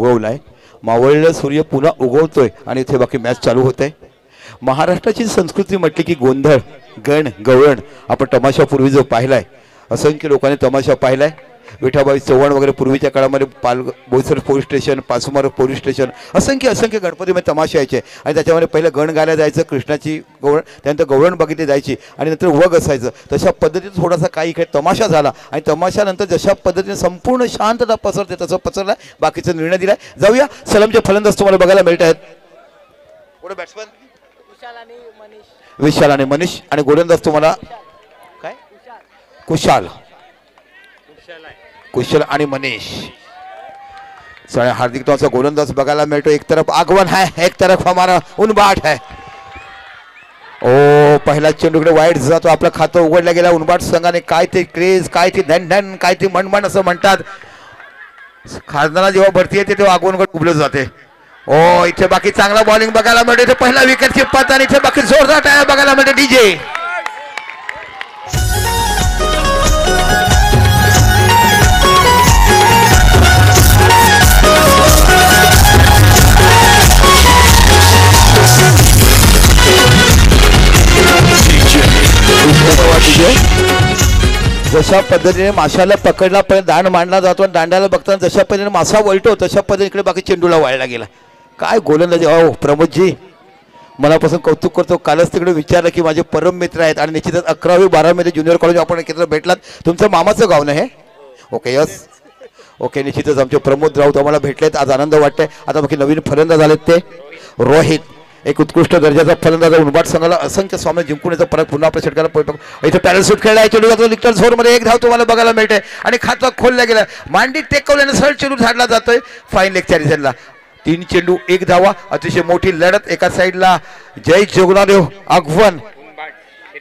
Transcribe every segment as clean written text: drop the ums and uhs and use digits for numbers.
उगवलाय, मावळलेला सूर्य पुन्हा उगवतोय आणि इथे बाकी मॅच चालू होत आहे। महाराष्ट्राची संस्कृती म्हटली की गोंधळ, गण, गवळण आपण तमाशापूर्वी जो पाहिलाय, असंख्य लोकांनी तमाशा पाहिलाय। विठाबाई चव्हाण वगैरे पूर्वीच्या काळामध्ये Boisar police station, Pachmar police station, असंख्य गणपतीमध्ये तमाशे यायचे आणि त्याच्यामध्ये पहिलं गण गायला जायचं, कृष्णाची गवळण, त्यानंतर गवळण बघितली जायची आणि नंतर वग असायचं। तशा पद्धतीने थोडासा काही इकडे तमाशा झाला आणि तमाशानंतर जशा पद्धतीने संपूर्ण शांतता पसरते तसं पसरला, बाकीचा निर्णय दिलाय। जाऊया, सलामचे फलंदाज तुम्हाला बघायला मिळत आहेत। पुढे बॅट्समन विशाल आणि मनीष आणि गोलंदाज तुम्हाला काय कुशल आणि मनीष। सगळ्या हार्दिक तुमचा गोलंदाज बघायला मिळतो। एक तरफ आगवन है, एक तरफ हमारा उनबाट है। ओ पहिला चेंडूकडे वाईट जातो, आपलं खातं उघडलं गेलं उनबाट संघाने। काय ते क्रेज, काय ते धन, काय ते मनमन असं म्हणतात। खासदाराला जेव्हा भरती येते तेव्हा आगवनकडे उभलं जाते। ओ इथे बाकी चांगला बॉलिंग बघायला मिळते। इथे पहिला विकेटची पत आणि इथे बाकी जोरदार टाळ्या बघायला मिळते। डीजे जशा पद्धतीने माशाला पकडला पण दांड मांडला जातो आणि दांडाला बघताना जशा पद्धतीने मासा वळतो तशा पद्धतीने बाकी चेंडूला वाळला गेला। काय गोलंदाजी हो प्रमोदजी, मनापासून कौतुक करतो। कालच तिकडे विचारलं की माझे परम मित्र आहेत आणि निश्चितच 11वी 12वी ज्युनियर कॉलेज आपण एकत्र भेटलात। तुमचं मामाचं गाव ना हे? ओके, यस, ओके, निश्चितच आमचे प्रमोद राऊत आम्हाला भेटलेत, आज आनंद वाटतंय। आता बाकी नवीन फलंदाज आलेत ते रोहित, एक उत्कृष्ट दर्जाचा फलंदाज। उनबाट संघाला असंख्य सामने जिंकून येतो, परत पुन्हा आपल्या षटकाला पळतो। इथे पॅराशूट खेळला, चेंडू जातो लिक्टर झोन मध्ये, एक धाव तुम्हाला बघायला मिळते आणि खातं खोलला गेला, मांडी टेकवल्याने सरळ चेंडू झाडला जातोय फाईन लेग चारीजनला। 3 चेंडू 1 धावा, अतिशय मोठी लढत। एका साईडला जय जोगनादेव आगवन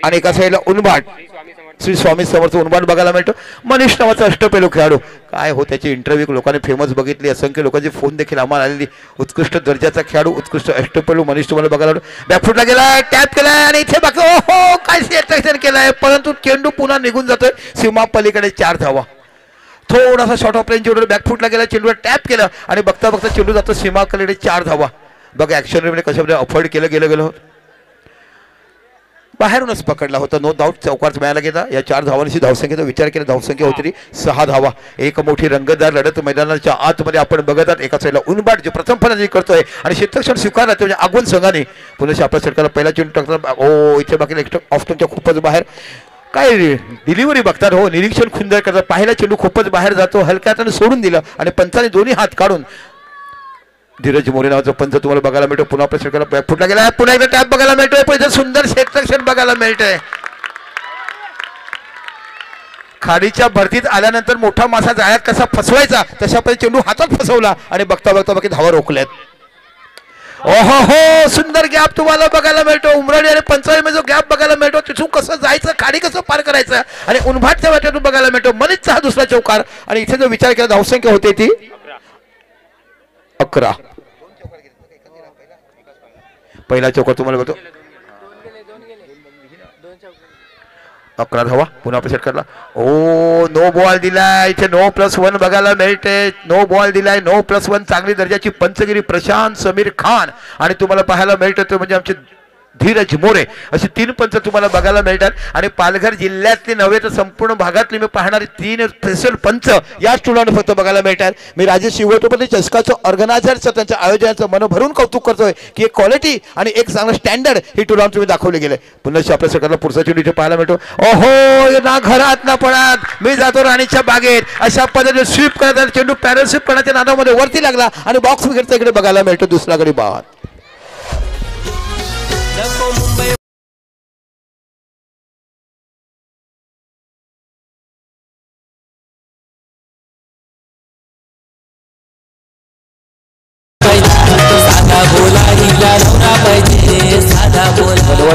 आणि एका साईडला उनबाट श्री स्वामी समर्थ उनबाट बघायला मिळतो। मनीष नावाचा अष्टपैलू खेळाडू, काय हो त्याची इंटरव्ह्यू लोकांनी फेमस बघितली, असंख्य लोकांची फोन देखील आम्हाला आलेली। उत्कृष्ट दर्जाचा खेळाडू, उत्कृष्ट अष्टपैलू मनीष तुम्हाला बघायला मिळतो। बॅकफुटला गेलाय, टॅप केलाय आणि इथे बाकी ओहो काय अट्रॅक्शन केलाय, परंतु चेंडू पुन्हा निघून जातोय सीमा पलीकडे। 4 धावा, थोडासा शॉर्ट ऑफ रेंज चेंडू बॅकफुटला गेला, चेंडूवर टॅप केलं आणि बघता बघता चेंडू जातो सीमाकडे। 4 धावा बघा, ऍक्शन मध्ये कशामध्ये अफोर्ड केलं गेलं बाहेरूनच पकडला होता। नो डाऊट चौकार मिळायला गेला। या 4 धावांची धावसंख्येचा विचार केला, धावसंख्या होती 6 धावा। एक मोठी रंगतदार लढत मैदानाच्या आतमध्ये आपण बघत आहात। एका साईडला उनबाट जे प्रथम फलंदाजी करतोय आणि क्षेत्ररक्षण स्वीकारला म्हणजे आगवण संघाने पुन्हा आपल्या षटकाला पहिला चेंडू टाकला। ओ इथे बाकी ऑफस्टनच्या खूपच बाहेर, काय डिलिव्हरी बघतात हो, निरीक्षण खुंदर करतात। पहिला चेंडू खूपच बाहेर जातो, हलक्यात सोडून दिलं आणि पंचाने दोन्ही हात काढून धीरज मोरे नावाचा पंच तुम्हाला बघायला मिळतो। पुन्हा आपल्या षटकाला बॅकफुटला गेला, पुन्हा एकदा टॅप बघायला मिळतोय, पण सुंदर क्षेत्ररक्षण बघायला मिळतंय। खाडीच्या भरतीत आल्यानंतर मोठा मासा जाळ्यात कसा फसवायचा तशा पद्धतीने चेंडू हातात फसवला आणि बघता बघता बाकी धावा रोखल्यात। ओहो हो, सुंदर गॅप तुम्हाला बघायला मिळतो। उमराणी आणि पंचावळीमध्ये जो गॅप बघायला मिळतो तिथून कसं जायचं, खाडी कसं पार करायचं आणि उनभाटच्या वाट्यातून बघायला मिळतो। मनीषचा हा दुसरा चौकार आणि इथे जो विचार केला धावसंख्या होते ती 11। पहिला चौकार तुम्हाला बघतो 11 धावा। पुन्हा आपल्या षटकाला ओ नो बॉल दिलाय, इथे नो +1 बघायला मिळते। नो बॉल दिलाय, नो +1 चांगली दर्जाची पंचगिरी प्रशांत समीर खान आणि तुम्हाला पाहायला मिळतं म्हणजे आमचे धीरज मोरे, असे 3 पंच तुम्हाला बघायला मिळतात। आणि पालघर जिल्ह्यातले नव्हे तर संपूर्ण भागातले मी पाहणारे 3 स्पेशल पंच याच टुर्नामेंट फक्त बघायला मिळतात। मी राजेश शिवटोपती चषकाचं ऑर्गनायझरचं त्यांच्या आयोजनाचं मन भरून कौतुक करतोय की एक क्वालिटी आणि एक चांगलं स्टँडर्ड ही टुर्नामेंट तुम्ही दाखवले गेले। पुन्हा आपल्या सरकारला पुढचा चेंडू इथे पाहायला मिळतो। ओहो ना घरात ना पळात मी जातो राणीच्या बागेत, अशा पद्धतीने स्वीप करतात चेंडू पॅरास्वीप करण्याच्या नादामध्ये वरती लागला आणि बॉक्स विकेटचा इकडे बघायला मिळतो दुसरा गडी बाद।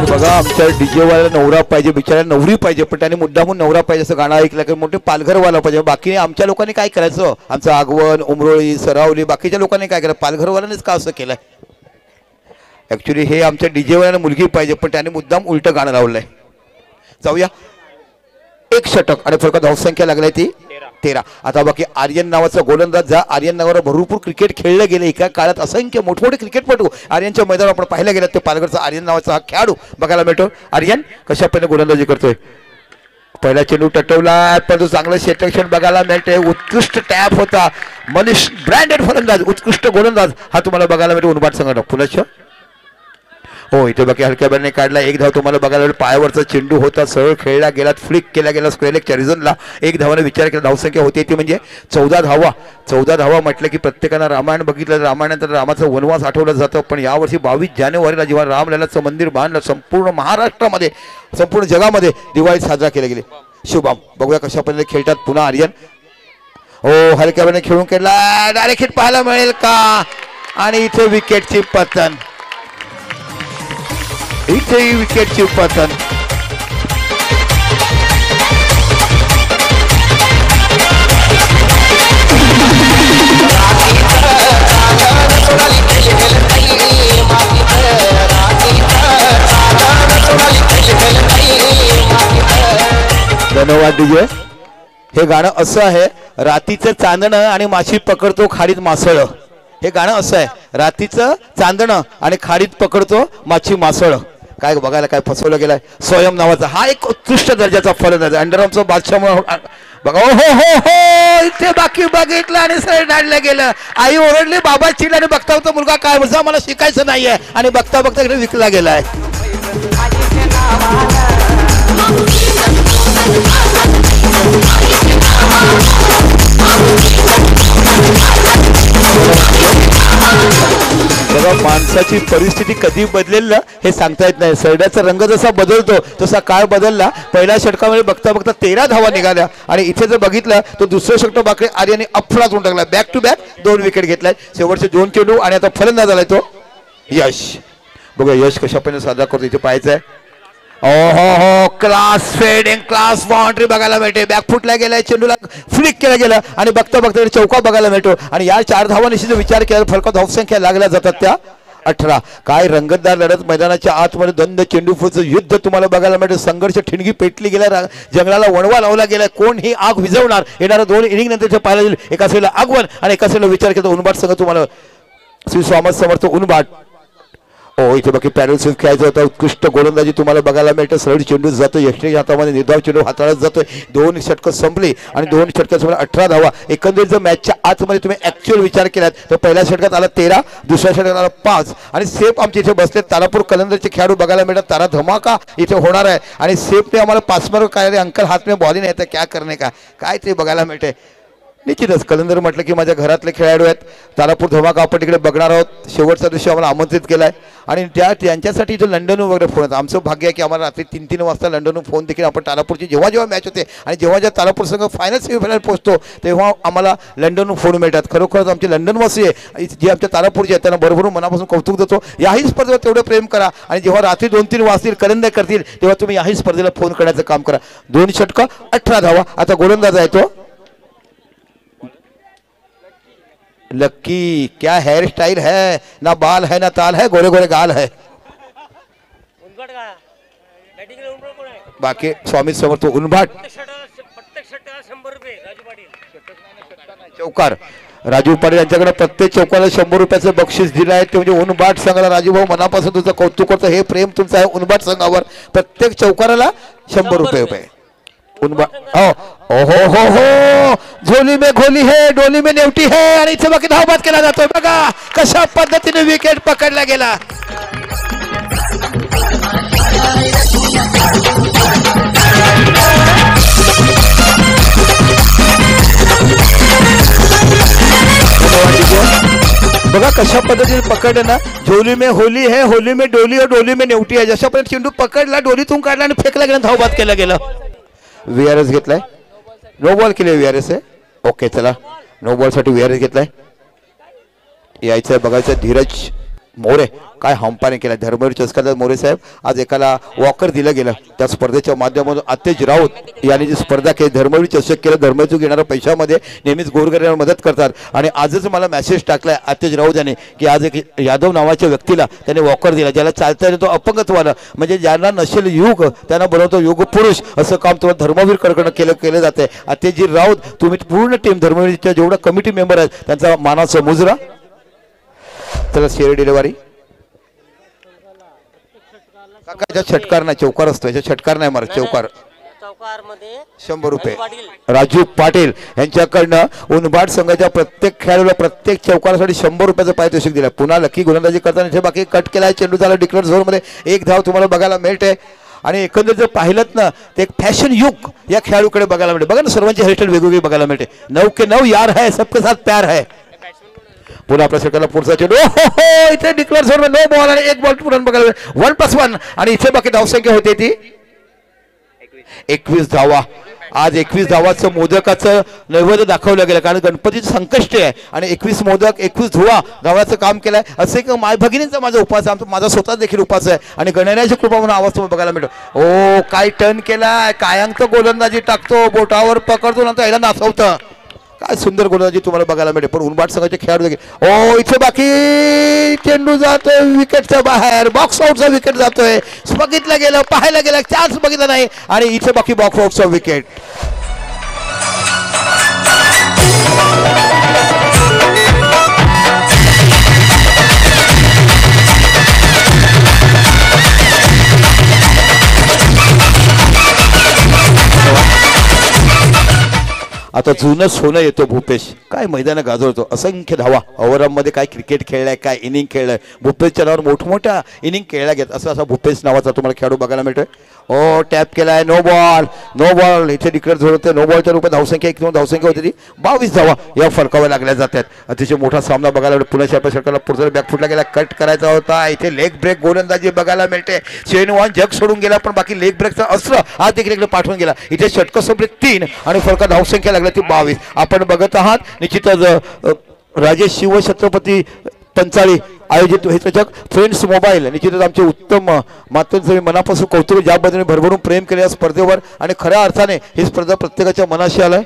बघा आमच्या डीजे वाला नवरा पाहिजे, बिचारा नवरी पाहिजे, पण त्याने मुद्दामून नवरा पाहिजे असं गाणं ऐकलं की मोठे पालघरवाला पाहिजे। बाकी आमच्या लोकांनी काय करायचं, आमचं आगवण उमरोळी सरावली बाकीच्या लोकांनी काय करायचं, पालघरवाल्यानेच का असं केलंय। ऍक्च्युली हे आमच्या डीजे वाल्याला मुलगी पाहिजे पण त्याने मुद्दाम उलटं गाणं लावलंय। जाऊया, 1 षटक आणि फक्त धावसंख्या लागलाय ती 13. आता बाकी आर्यन नावाचा गोलंदाज, ज्या आर्यन नावावर भरपूर क्रिकेट खेळलं गेलं एका काळात, असंख्य मोठमोठे क्रिकेटपटू आर्यनच्या मैदानावर आपण पाहायला गेलं. ते पालघरचा आर्यन नावाचा हा खेळाडू बघायला मिळतो. आर्यन कशा पद्धतीने गोलंदाजी करतोय. पहिला चेंडू टटवला परंतु चांगलं क्षेत्ररक्षण बघायला मिळते. उत्कृष्ट टॅप होता. मनीष ब्रँडेड फलंदाज, उत्कृष्ट गोलंदाज हा तुम्हाला बघायला मिळतो उनबाट संघानं. पुनश्च हो इथे बाकी हलक्या बॅटने काढला. एक धाव तुम्हाला बघायला मिळेल. पायावरचा चेंडू होता, सरळ खेळला गेला, फ्लिक केला गेला स्क्वेअर लेगच्या रिझनला. एक धावाने विचार केला. धावसंख्या होती ती म्हणजे 14 धावा. 14 धावा म्हटलं की प्रत्येकानं रामायण बघितलं, रामायणानंतर रामाचं वनवास आठवलं जातं. पण यावर्षी 22 जानेवारीला जेव्हा रामलल्लाचं मंदिर बांधलं, संपूर्ण महाराष्ट्रामध्ये संपूर्ण जगामध्ये दिवाळी साजरा केला गेली. शुभम बघूया कशा पद्धतीने खेळतात पुन्हा आर्यन. हो हलक्या बॅटने खेळून केला. डायरेक्ट हिट पाहायला मिळेल का. आणि इथे विकेटची पतन, इथेही विकेटची पतन. धन्यवाद डीजे. हे गाणं असं आहे, रातीचं चांदणं आणि माशी पकडतो खाडीत मासळ. हे गाणं असं आहे, रातीचं चांदणं आणि खाडीत पकडतो माशी मासळ. काय बघायला काय फसवलं गेलाय. स्वयं नावाचा हा एक उत्कृष्ट दर्जाचा फलंदाज, अंडरआर्मचा बादशाह बघा. हो हो हो इथे बाकी बघितलं आणि सरळ डाळलं गेलं. आई ओरडली, बाबा चिडला आणि बघता बघता मुलगा काय म्हणता मला शिकायचं नाहीये आणि बघता बघता इकडे विकला गेलाय. बघा माणसाची परिस्थिती कधी बदलेल ना हे सांगता येत नाही. सरड्याचा रंग जसा बदलतो तसा काळ बदलला. पहिल्या षटकामध्ये बघता बघता 13 धावा निघाल्या आणि इथे जर बघितलं तर दुसरं षटक बाकी आर्यने अफळा करून टाकला. बॅक टू बॅक 2 विकेट घेतलाय. शेवटचे 2 चेंडू आणि आता फलंदाज आलाय तो यश. बघूया यश कशा पद्धतीने साजरा करतो इथे पाहायचं आहे. हो हो क्लास फेडिंग, क्लास बाउंड्री बघायला मिळते. बॅकफुटला गेलाय, चेंडूला फ्लिक केला गेला आणि बघता बघता चौका बघायला मिळतो. आणि या 4 धावांशी जर विचार केला फलका धावसंख्या लागल्या जातात त्या 18. काय रंगतदार लढत, मैदानाच्या आतमध्ये द्वंद्व चेंडूचं युद्ध तुम्हाला बघायला मिळतं. संघर्ष, ठिणगी पेटली गेल्या, जंगलाला वणवा लावला गेला. कोण ही आग विझवणार. येणाऱ्या 2 इनिंग नंतर पाहायला येईल. एका साईडला आगवण आणि एका साईडला विचार केला उनबाट संघ तुम्हाला श्री स्वामत समर्थ उनबाट. हो इथे बाकी पॅरल स्विफ्ट खेळायचं होतं. उत्कृष्ट गोलंदाजी तुम्हाला बघायला मिळतं. सरळ चेंडू जातो, यष्टीच्या हातामध्ये निर्धाव चेंडू हाताळत जातोय. 2 षटकं संपली आणि 2 षटकात 18 धावा. एकंदरीत जर मॅचच्या आतमध्ये तुम्ही ऍक्च्युअल विचार केलात तर पहिल्या षटकात आला 13, दुसऱ्या षटकात आला 5 आणि सेफ आमचे इथे बसले. तारापूर कलंदरचे खेळाडू बघायला मिळतात. तारा धमाका इथे होणार आहे आणि सेफने आम्हाला 5 मार्क काय अंकल हात में बॉलिंग येतं क्या करणे का काय ते बघायला मिळते. निश्चितच कलंदर म्हटलं की माझ्या घरातले खेळाडू आहेत. तारापूर धमाका आपण तिकडे बघणार आहोत. शेवटचा दिवशी आम्हाला आमंत्रित केलाय आणि त्यांच्यासाठी जो लंडनहून वगैरे फोन होता. आमचं भाग्य आहे की आम्हाला रात्री 3-3 वाजता लंडनहून फोन देखील आपण तारापूरची जेव्हा जेव्हा मॅच होते आणि जेव्हा जेव्हा तारापूर संघ फायनल सेमीफायनल पोहोचतो तेव्हा आम्हाला लंडनहून फोन मिळतात. खरोखरच आमचे लंडनवासी आहे जे आमच्या तारापूरचे आहेत त्यांना बरोबर मनापासून कौतुक देतो. याही स्पर्धेवर तेवढं प्रेम करा आणि जेव्हा रात्री 2-3 वाजतील कलंदर करतील तेव्हा तुम्ही याही स्पर्धेला फोन करण्याचं काम करा. 2 षटकं 18 धावा. आता गोलंदाज आहे तो लक्की. क्या हेयर स्टाइल है, ना बाल है ना ताल है, गोरे गोरे गाल है. बाकी स्वामी समर्थ उनबाट. चौकार राजू पाटील यांच्याकडे प्रत्येक चौकाला 100 रुपयाचं बक्षीस दिलं आहे. ते म्हणजे उनबाट संघाला राजू भाऊ मनापासून तुझं कौतुक करतो. हे प्रेम तुमचं आहे उनबाट संघावर. प्रत्येक चौकाराला 100 रुपये. हो हो हो हो झोली में घोली है, डोली में नेवटी है आणि इथे बाकी धावबाद केला जातोय. बघा कशा पद्धतीने विकेट पकडला गेला. बघा कशा पद्धतीने पकडलं ना. झोली में होली है, होली में डोली और डोली में नेवटी है. जशा पद्धतीने चेंडू पकडला, डोलीतून काढला आणि फेकला गेला, धावबाद केला गेला. VRS घेतलाय. नो बॉल केले VRS आहे. ओके चला नो बॉल साठी VRS घेतलाय. यायचं बघायचं धीरज मोरे काय हंपाने केला धर्मवीर चषकाचा मोरे साहेब आज एकाला वॉकर दिलं गेलं त्या स्पर्धेच्या माध्यमातून अत्तेज राऊत यांनी जी स्पर्धा केली धर्मवीर चषक केलं धर्मवीर घेणाऱ्या पैशामध्ये नेहमीच गोरगरिबांना मदत करतात आणि आजच मला मेसेज टाकलाय अत्तेज राऊत यांनी की आज एक यादव नावाच्या व्यक्तीला त्याने वॉकर दिला ज्याला चालता येतो अपंगत्वानं म्हणजे ज्यांना नसेल युग त्यांना बनवतो युग पुरुष असं काम तुम्हाला धर्मवीर कडकडनं केलं जाते अत्तेजी राऊत तुम्ही पूर्ण टीम धर्मवीरच्या जेवढा कमिटी मेंबर आहेत त्यांचा मानाचा मुजरा त्याला शेअर डिलिव्हरी काका षटकार नाही चौकार असतो याच्या षटकार नाही मार चौकार 100 रुपये राजू पाटील यांच्याकडनं उनबाड संघाच्या प्रत्येक खेळाडूला प्रत्येक चौकारासाठी 100 रुपयाचं पारितोषिक दिलं पुन्हा लकी गोलंदाजी करताना बाकी कट केलाय चेंडू झाला डिक्लेअर झोन मध्ये एक धाव तुम्हाला बघायला मिळते आणि एकंदर जर पाहिलं ना ते एक फॅशन युग या खेळाडूकडे बघायला मिळते बघा ना सर्वांची हेअरस्टाईल वेगवेगळी बघायला मिळते 9 के 9 यार है सबके साथ प्यार है पुन्हा आपल्या सेकंडला पुढचा चेंडू इथे डिक्लेअर झोन नो बॉल आणि एक बॉल पुन्हा बघायला 1+1 आणि इथे बाकी धावसंख्या होते ती 21 धावा आज 21 धावाचं मोदकाचं नैवेद्य दाखवलं गेलं कारण गणपतीचं संकष्टी आहे आणि 21 मोदक 21 धुवा धावाचं काम केलंय असे एक माय भगिनींचा माझा उपास आहे माझा स्वतः देखील उपास आहे आणि गणरायाची कृपा म्हणून आवाज तुम्हाला बघायला मिळतो ओ काय टर्न केलाय कायांक गोलंदाजी टाकतो बोटावर पकडतो नंतर याला नाचवतं काय सुंदर गोलंदाजी तुम्हाला बघायला मिळेल पण उनबाड संघाचे खेळाडू देखील ओ इथे बाकी चेंडू जातोय विकेटच्या बाहेर बॉक्स आउटचा विकेट जातोय बघितलं गेलं पाहायला गेलं चान्स बघितला नाही आणि इथे बाकी बॉक्स आउटचा विकेट आता जुनं सोनं येतो भूपेश काय मैदान गाजवतो असंख्य धावा ओव्हरमध्ये काय क्रिकेट खेळलाय काय इनिंग खेळलाय भूपेशच्या नावावर मोठमोठ्या इनिंग खेळल्या घेत असं असा भूपेश नावाचा तुम्हाला खेळाडू बघायला मिळतोय ओ टॅप केलाय नो बॉल इथे डिक्लेअर झालं होतं नो बॉलच्या रूपात धावसंख्या 1 धावसंख्या होती ती 22 धावा या फरकावर लागल्या जातात अतिशय मोठा सामना बघायला मिळतो पुन्हा आपल्या षटकाला पुढचा बॅकफुटला गेला कट करायचा होता इथे लेग ब्रेक गोलंदाजी बघायला मिळते शेनवान जग सोडून गेला पण बाकी लेग ब्रेकचा अस्त्र आज देखील इकडे पाठवून गेला इथे षटक संपले 3 आणि फरका धावसंख्या लागल्या ती 22 आपण बघत आहात निश्चितच राजेश शिवछत्रपती पंचाळी आयोजित हे चषक फ्रेंड्स मोबाईल निश्चितच आमचे उत्तम मातृत्व मनापासून कौतुक ज्या पद्धतीने भरभरून प्रेम केले या स्पर्धेवर आणि खऱ्या अर्थाने ही स्पर्धा प्रत्येकाच्या मनाशी आलाय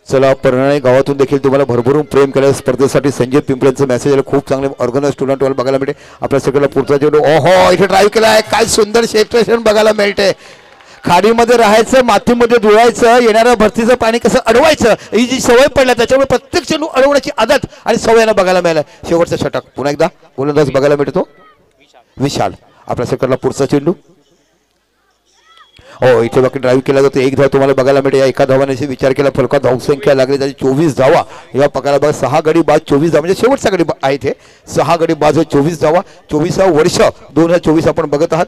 चला परनाळे गावातून देखील तुम्हाला भरभरून प्रेम केलं स्पर्धेसाठी संजय पिंपळेंचं मेसेज आलं खूप चांगले ऑर्गनाइज स्टुडंट वाला बघायला मिळते आपल्या सगळ्याला पुढचा चेंडू ओहो इथे ड्राईव्ह केलाय काय सुंदर सेट्रेशन बघायला मिळते खाडीमध्ये राहायचं मातीमध्ये धुवायचं येणाऱ्या भरतीचं पाणी कसं अडवायचं ही जी सवय पडल्या त्याच्यामुळे प्रत्येक चेंडू अडवण्याची आदत आणि सवयला बघायला मिळालं शेवटचा षटक पुन्हा एकदा गोलंदाज बघायला मिळतो विशाल आपल्या सगळ्याला पुढचा चेंडू हो इथे बाकी ड्राईव्ह केला जातो 1 धाव तुम्हाला बघायला मिळते या एका धावाने विचार केला फलका धावसंख्या लागली त्याची 24 धावा या पकाला बघा 6 गडी बाद 24 धावा म्हणजे शेवटचा गडी आहे ते 6 गडी बाद 24 धावा 24 वर्ष 2024 आपण बघत आहात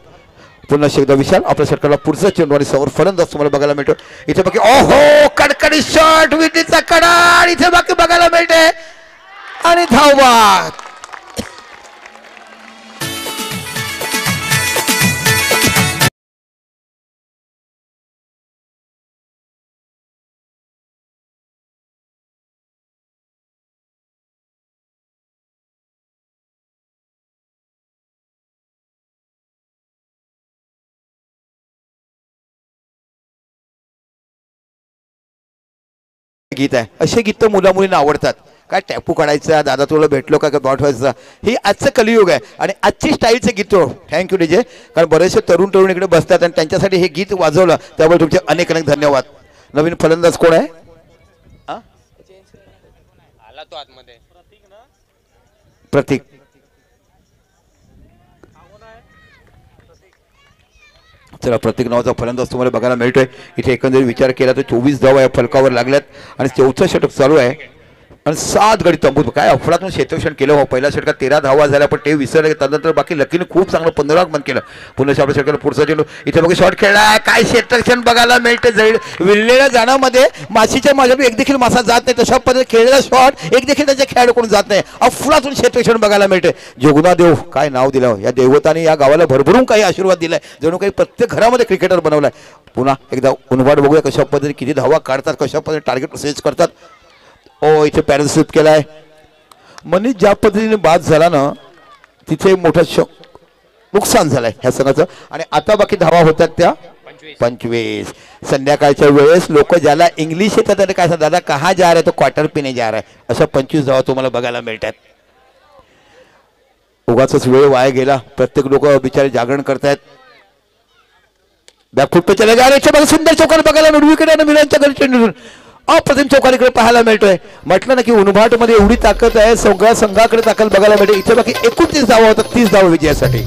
पुन्हा एकदा विशाल आपल्या षटकाला पुढचा चेंडू आणि समोर फलंदाज तुम्हाला बघायला मिळतो इथे बाकी ओहो कडकडी शॉट विटीचा कडा इथे बाकी बघायला मिळते आणि धावा गीत आहे असे गीत मुला मुलींना आवडतात काय टॅपू काढायचा दादा तुला भेटलो का बॉट व्हायचा ही आजचं कलियुग आहे आणि आजची स्टाईलचे गीत थँक्यू डीजे कारण बरेचसे तरुण तरुण इकडे बसतात आणि त्यांच्यासाठी हे गीत वाजवलं त्यामुळे तुमचे अनेक अनेक धन्यवाद नवीन फलंदाज कोण आहे प्रतीक चला प्रत्येक नावाचा फलंदाज तुम्हाला बघायला मिळतोय इथे. एकंदरीत विचार केला तर 24 धावा या फलकावर लागल्यात आणि 4थं षटक चालू आहे आणि 7 गडी तंबूत. काय अफलातून क्षेत्ररक्षण केलं हो. पहिल्या षटकात 13 धावा झाल्या पण ते विसरले. त्यानंतर बाकी लकीने खूप चांगलं 15 बंद केलं. पुन्हा आपल्या षटकाला पुढचा चेंडू इथे बघा शॉट खेळला. काय क्षेत्ररक्षण बघायला मिळते. जैड विरलेल्या जाण्यामध्ये माशीच्या माझ्याकडून एक देखील मासा जात नाही. तशा पद्धतीने खेळलेला शॉट एक देखील त्याच्या खेळाडूकडून जात नाही. अफलातून क्षेत्ररक्षण बघायला मिळते. जोगुणादेव काय नाव दिलं या देवताने. या गावाला भरभरून काही आशीर्वाद दिलाय. जणू काही प्रत्येक घरामध्ये क्रिकेटर बनवलाय. पुन्हा एकदा उनवाट बघूया कशा पद्धतीने किती धावा काढतात, कशा पद्धतीने टार्गेट सेट करतात. ओ इथे पॅरल स्लिप केलाय. मनीष ज्या पद्धतीने बाद झाला ना तिथे मोठं नुकसान झालंय ह्या संघाचं. आणि आता बाकी धावा होतात त्या 25. संध्याकाळच्या वेळेस लोक ज्याला इंग्लिश येतात त्याने काय सांगतात, दादा कहा जा रहा है तो क्वार्टर पिने जा रहा है. अशा 25 धावा तुम्हाला बघायला मिळतात. उगाच वेळ वाया गेला. प्रत्येक लोक बिचारे जागरण करतायत. बॅकफुट पे चले जा रहे. सुंदर चौकार बघायला मिळू. विकेट मिळांच्या घरी चेंडू अप्रतिम चौकारीकडे पाहायला मिळतोय. म्हटलं ना की उनभाट मध्ये एवढी ताकद आहे. सगळ्या संघाकडे ताकद बघायला मिळते. इथे बाकी 29 धावा होतात. 30 धावा विजयासाठी.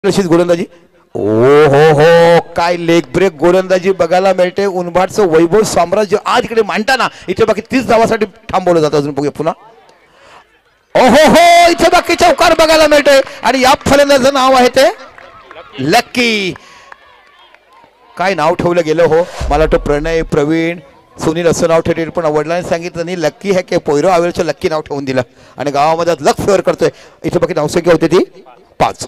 अशीच गोलंदाजी. ओ हो हो, काय लेग ब्रेक गोलंदाजी बघायला मिळते. उनभाटचं वैभव साम्राज्य आज इकडे मांडताना इथे बाकी 30 धावासाठी थांबवलं जातं. अजून बघूया पुन्हा. ओ हो हो, इथे बाकी चौकार बघायला मिळते आणि या फलंदाजाचं नाव आहे ते लक्की. काय नाव ठेवलं गेलं हो. मला वाटतं प्रणय, प्रवीण, सुनील असं नाव ठेवलं, पण वडिलांनी सांगितलं नाही लक्की है के पोयरो आवेलचं लक्की नाव ठेवून दिलं आणि गावामध्ये लक फेवर करतोय. इथे बाकी धावसंख्या होती ती 5.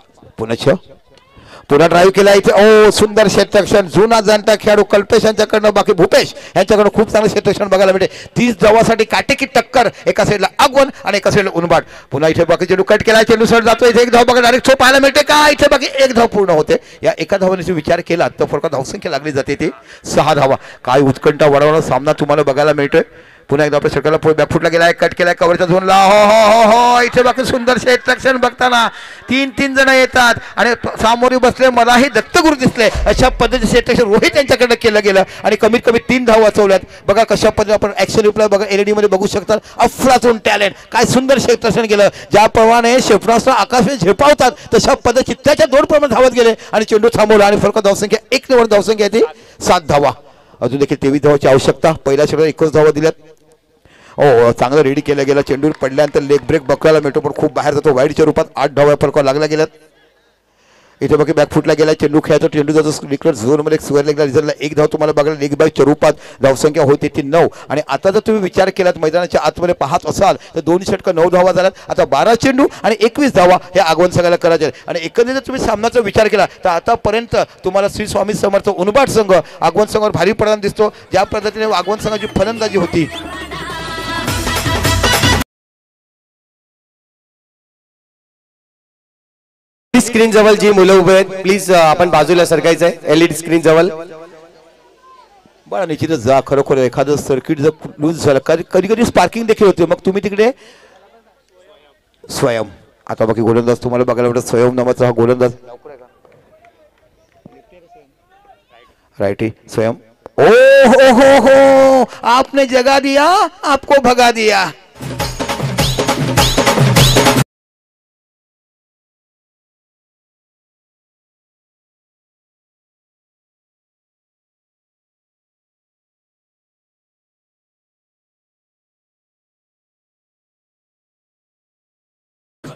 पुन्हा ड्राईव्ह केला इथे. ओ सुंदर क्षेत्ररक्षण. जुना जाणता खेळाडू कल्पेश यांच्याकडनं बाकी भूपेश यांच्याकडनं खूप चांगलं क्षेत्ररक्षण बघायला मिळते. 30 धावासाठी काटेकी टक्कर. एका साईडला आगवण आणि एका साईडला उनभाट. पुन्हा इथे बाकी चेंडू कट केला. चेंडू सर जातो. इथे एक धाव बघा डायरेक्ट छो पाहायला मिळते का. इथे बाकी एक धाव पूर्ण होते. या एका धावाने विचार केला तर फरक धावसंख्या लागली जाते ती 6 धावा. काय उत्कंठा वाढवणारा सामना तुम्हाला बघायला मिळतोय. पुन्हा एकदा आपल्या षटकाला बॅकफुटला गेलाय. कट केलाय कव्हरच्या झोनला. हो हो हो हो, इथे बाकी सुंदर क्षेत्ररक्षण बघताना 3 जण येतात आणि सामोरी बसले. मलाही दत्तगुरु दिसले. अशा पद्धतीचे क्षेत्ररक्षण रोहित यांच्याकडनं केलं गेलं आणि कमीत कमी 3 धावा वाचवल्यात. बघा कशा पद्धतीने आपण ऍक्शन रिप्लाय बघा LED मध्ये बघू शकता. अफलातून टॅलेंट. काय सुंदर क्षेत्ररक्षण केलं. ज्याप्रमाणे क्षेपणास्त्र आकाशात झेपावतात तशा पद्धती चित्त्याच्या 2 प्रमाणात धावत गेले आणि चेंडू थांबवला आणि फरक धावसंख्या 1 निवड धावसंख्या ती 7 धावा. अजून देखील 23 धावाची आवश्यकता. पहिल्या षटकात 21 धावा दिल्यात. हो चांगलं रेडी केलं गेलं. चेंडू पडल्यानंतर लेग ब्रेक बघायला मिळतो पण खूप बाहेर जातो. वाईडच्या रूपात 8 धावा फरक लागला गेल्यात. इथे बाकी बॅकफुटला गेला. चेंडू खेळतो. चेंडू जातो डिक्लेअर झोनमध्ये. स्क्वेअर लेगला रिझल्टला 1 धाव तुम्हाला बघायला लेग बॅकच्या रूपात धावसंख्या होती ती 9. आणि आता जर तुम्ही विचार केलात मैदानाच्या आतमध्ये पाहत असाल तर 2 षटकं 9 धावा झाल्यात. आता 12 चेंडू आणि 21 धावा हे आगवण संघाला करायचे. आणि एकंदरीत जर तुम्ही सामनाचा विचार केला तर आतापर्यंत तुम्हाला श्री स्वामी समर्थ उनभाट संघ आगवण संघावर भारी पडताना दिसतो. ज्या पद्धतीने आगवण संघाची फलंदाजी होती. स्क्रीन जवळ जी मुलं उभे आहेत प्लीज आपण बाजूला सरकायचं आहे. LED स्क्रीन जवळ बरं निश्चितच जा. खरोखर एखादं सर्किट जर लूज झालं कधी कधी स्पार्किंग देखील होते. मग तुम्ही तिकडे स्वयं. आता बाकी गोलंदाज तुम्हाला बघायला मिळतो. स्वयं नावाचा हा गोलंदाज राइटी. स्वयं. ओ हो हो हो, आपने जगा दिया आपको भगा दिया.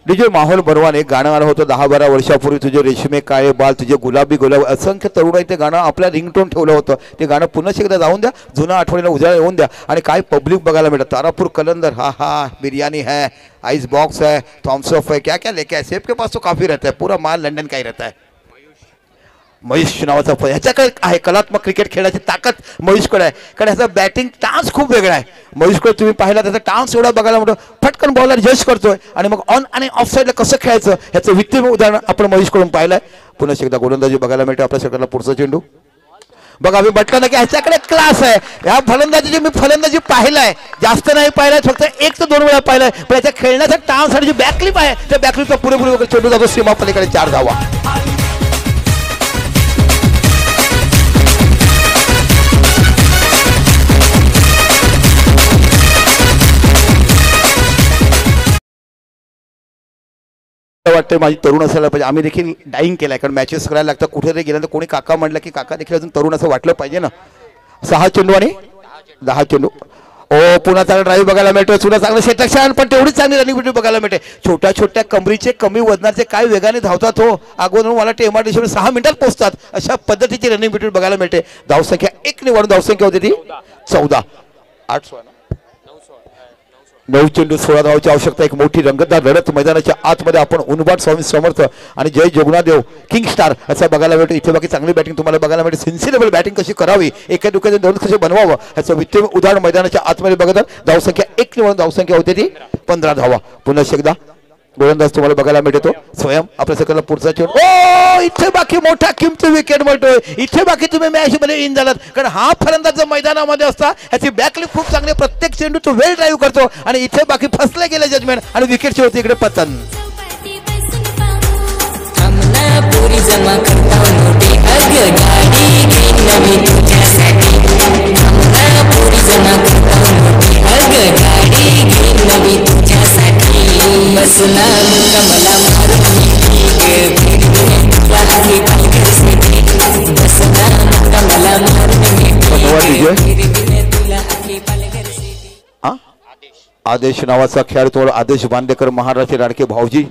जो माहोल बरवाने गाणं आलं होतं 10-12 वर्षापूर्वी. तुझे रेशमे काळे बाल तुझे गुलाबी गुलाब. असंख्य तरुणाई ते गाणं आपल्या रिंगटोन ठेवलं होतं. ते गाणं पुन्हा एकदा जाऊन द्या. जुना आठवणीला उजाळा येऊन द्या. आणि काय पब्लिक बघायला मिळतं. तारापूर कलंदर. हा हा, बिरयानी है, आइस बॉक्स है, थॉम्सअप है, क्या क्या लेके आए. सेफ के पास तो काफी रहता है. पूरा माल लंडन का ही रहता है. महेश नावाचा ह्याच्याकडे आहे कलात्मक क्रिकेट खेळण्याची ताकद महेशकडे आहे. कारण ह्याचा बॅटिंग टान्स खूप वेगळा आहे. महेशकडे तुम्ही पाहिला त्याचा टान्स एवढा बघायला मोठं. फटकन बॉलर जज करतोय आणि मग ऑन आणि ऑफ साईडला कसं खेळायचं ह्याचं वित्तीय उदाहरण आपण महेशकडून पाहिलंय. पुन्हा एकदा गोलंदाजी बघायला मिळते. आपल्या षटकाला पुढचा चेंडू बघा. मी म्हटलं ना की ह्याच्याकडे क्लास आहे. ह्या फलंदाजी मी फलंदाजी पाहिलाय. जास्त नाही पाहिलाय, फक्त 1 ते 2 वेळा पाहिलाय. पण याच्या खेळण्याचा टान्स आणि जी बॅकलिप आहे त्या बॅकलिपचा पुरेपूर चेंडू जातो सीमा पलीकडे. 4 धावा. वाटतं माझी तरुण असायला पाहिजे. आम्ही देखील डाईंग केलाय कारण मॅचेस करायला लागतात. कुठेतरी गेल्यानंतर कोणी काका म्हटलं की काका देखील अजून तरुण असं वाटलं पाहिजे ना. 6 चेंडू आणि 10 चेंडू. ओ पुन्हा चांगला ड्राईव्ह बघायला मिळतो. पुन्हा चांगलं क्षेत्ररक्षण पण तेवढीच चांगली रनिंग बिटी बघायला मिळते. छोट्या छोट्या कमरीचे कमी वजनाचे काय वेगाने धावतात हो. अगोदर मला MRDC 6 मिनिटात पोहोचतात. अशा पद्धतीची रनिंग बिटी बघायला मिळते. धावसंख्या 1 निवडून धावसंख्या होती ती 14. 9 चेंडू 16 धावांची आवश्यकता. एक मोठी रंगतदार लढत मैदानाच्या आतमध्ये आपण उनभाट स्वामी समर्थ आणि जय जोगनादेव किंग स्टार असं बघायला मिळतं. इथे बाकी चांगली बॅटिंग तुम्हाला बघायला मिळते. सेन्सिबल बॅटिंग कशी करावी, एका दुखाचे धरून कसे बनवावं ह्याचं वित्तीय उदाहरण मैदानाच्या आतमध्ये बघतात. धावसंख्या 1 निवडून धावसंख्या होती ती 15 धावा. पुन्हा एकदा गोलंदाज तुम्हाला बघायला मिळतो. स्वयं आपल्या सगळ्याला पुढचा चेंडू. ओ इथे बाकी मोठा किमती विकेट मिळतोय. इथे बाकी तुम्ही मॅच मध्ये इन झालात कारण हा फलंदाज मैदानामध्ये असता ह्याची बॅकलिप खूप चांगली. प्रत्येक चेंडू तो वेल ड्राईव्ह करतो आणि इथे बाकी फसले गेले जजमेंट आणि विकेटची होती इकडे पतन. बसला कमला मारून आदेश नावाचा खेळाडू तो आदेश बांदेकर महाराष्ट्र लाडके भाऊजी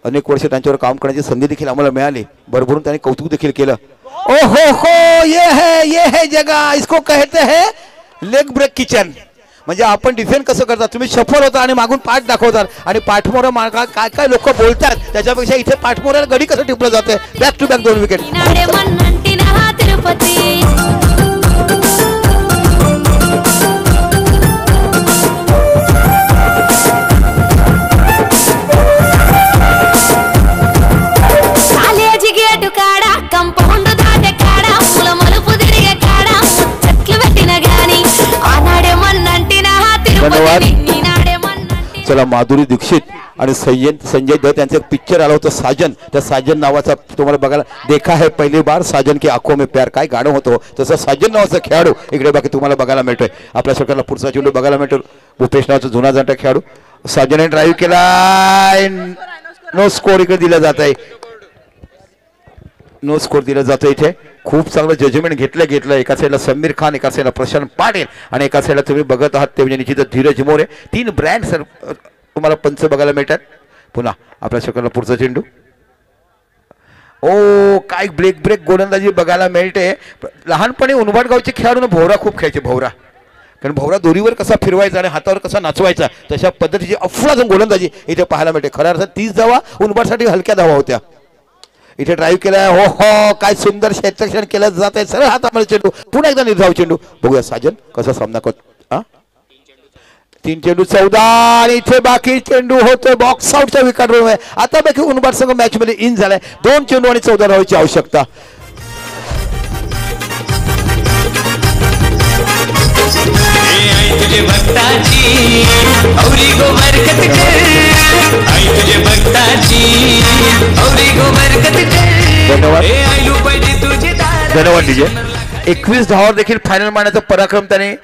अनेक वर्ष त्यांच्यावर काम करण्याची संधी देखील आम्हाला मिळाली भरभरून त्यांनी कौतुक देखील केलं ओ हो ये है जगह इसको कहते हैं लेग ब्रेक किचन म्हणजे आपण डिफेंड कसं करतात तुम्ही सफल होता आणि मागून पाठ दाखवतात आणि पाठमोरा मार्गा काय काय लोक बोलतात त्याच्यापेक्षा इथे पाठमोऱ्याला गडी कसं टिपलं जाते बॅक टू बॅक 2 विकेट धन्यवाद चला माधुरी दीक्षित आणि संजय दत्त यांचं पिक्चर आलं होतं साजन त्या साजन नावाचा तुम्हाला बघायला देखा है पहिली बार साजन की आंखों में प्यार काय गाणं होतं तसं साजन नावाचा खेळाडू इकडे बाकी तुम्हाला बघायला मिळतोय आपल्या सरकारला पुढचा चेंडू बघायला मिळतो भूपेश नावाचा जुना जाणता खेळाडू साजनने ड्राईव्ह केला नो स्कोर इकडे दिला जात आहे नो स्कोर दिला जातो इथे खूप चांगलं जजमेंट घेतलं एका साईडला समीर खान एका साईडला प्रशांत पाटील आणि एका साईडला तुम्ही बघत आहात ते म्हणजे निश्चितच धीरज मोरे 3 ब्रँड सर तुम्हाला पंच बघायला मिळतात पुन्हा आपल्या सरकारला पुढचा चेंडू ओ काय ब्रेक गोलंदाजी बघायला मिळते लहानपणी उनबाटगावचे खेळाडू भोवरा खूप खेळायचे भोवरा कारण भोवरा दोरीवर कसा फिरवायचा आणि हातावर कसा नाचवायचा तशा पद्धतीची अफलातून गोलंदाजी इथे पाहायला मिळते खऱ्या अर्थात 30 धावा उनबाटसाठी हलक्या धावा होत्या इथे ड्राईव्ह केलाय हो काय सुंदर क्षेत्ररक्षण केलं जात आहे सरळ हातामध्ये चेंडू पुन्हा एकदा निर्धाव चेंडू बघूया साजन कसा सामना करतो 3 चेंडू 14 आणि इथे बाकी चेंडू होतोय बॉक्स आउटच्या विकेटवर आता बाकी उनबाट संघ मॅच मध्ये इन झालाय 2 चेंडू आणि 14 धावांची आवश्यकता तुझे भक्ताची औरी गो बरकत कर आई तुझे भक्ताची औरी गो बरकत कर धन्यवाद आयलू पाहिजे तुझे धन्यवाद डीजे 21 धावावर देखील फायनल मारण्याचा पराक्रम त्याने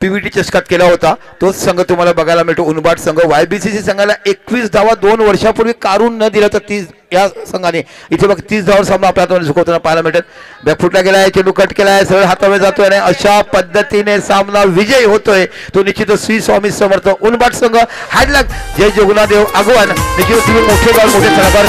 पीव्हीटी चषकात केला होता तोच संघ तुम्हाला बघायला मिळतो उनबाट संघ वायबीसीसी संघाला 21 धावा 2 वर्षापूर्वी काढून न दिलं तर 30 या संघाने इथे बघ 30 धावावर सामना आपल्या हाताने झुकवताना पाहायला मिळतात बॅकफुटला गेलाय चेंडू कट केलाय सरळ हातावर जातोय आणि अशा पद्धतीने सामना विजय होतोय तो निश्चितच श्री स्वामी समर्थ उनबाट संघ हॅडलक जय जगन्नाथदेव आगवान निश्चितच तुम्ही मोठे गाव मोठे कलाकार